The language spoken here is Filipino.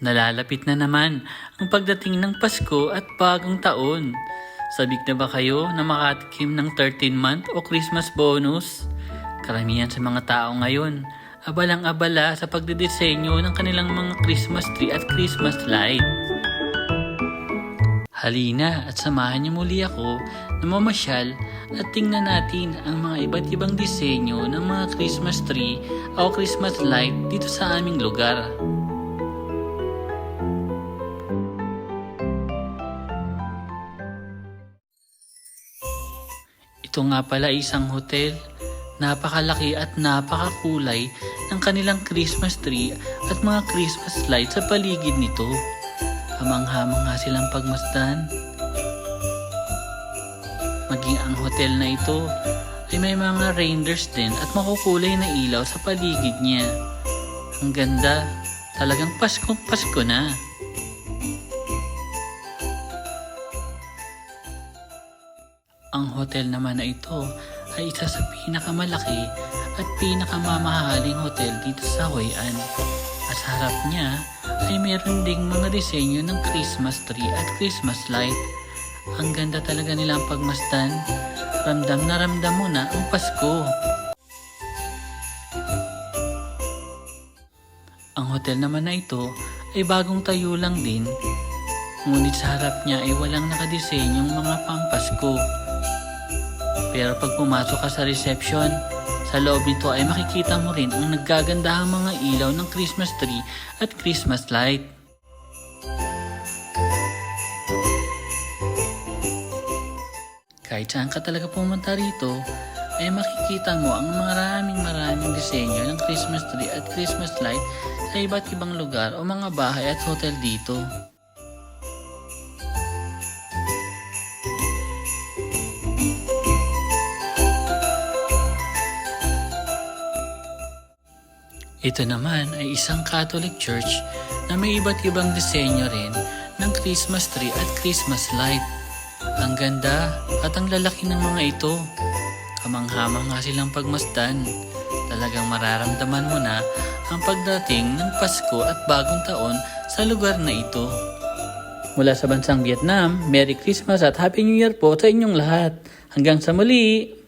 Nalalapit na naman ang pagdating ng Pasko at bagong taon. Sabik na ba kayo na makatikim ng 13th month o Christmas bonus? Karamihan sa mga tao ngayon, abalang-abala sa pagdidisenyo ng kanilang mga Christmas tree at Christmas light. Halina at samahan niyo muli ako na mamasyal at tingnan natin ang mga iba't ibang disenyo ng mga Christmas tree o Christmas light dito sa aming lugar. Ito nga pala isang hotel. Napakalaki at napakakulay ng kanilang Christmas tree at mga Christmas lights sa paligid nito. Kamangha-mangha silang pagmasdan. Maging ang hotel na ito ay may mga reindeers din at makukulay na ilaw sa paligid niya. Ang ganda, talagang Paskong Pasko na. Ang hotel naman na ito ay isa sa pinakamalaki at pinakamamahaling hotel dito sa Hoi An. At sa harap niya ay meron ding mga disenyo ng Christmas tree at Christmas light. Ang ganda talaga nilang pagmasdan. Ramdam na ramdam mo na ang Pasko. Ang hotel naman na ito ay bagong tayo lang din. Ngunit sa harap niya ay walang nakadisenyong mga pampasko. Pero pag pumasok ka sa reception, sa loob nito ay makikita mo rin ang naggagandahang mga ilaw ng Christmas tree at Christmas light. Kahit saan ka talaga pumunta rito, ay makikita mo ang maraming disenyo ng Christmas tree at Christmas light sa iba't ibang lugar o mga bahay at hotel dito. Ito naman ay isang Catholic church na may iba't ibang disenyo rin ng Christmas tree at Christmas light. Ang ganda at ang lalaki ng mga ito. Kamangha-mangha silang pagmasdan. Talagang mararamdaman mo na ang pagdating ng Pasko at bagong taon sa lugar na ito. Mula sa bansang Vietnam, Merry Christmas at Happy New Year po sa inyong lahat. Hanggang sa muli!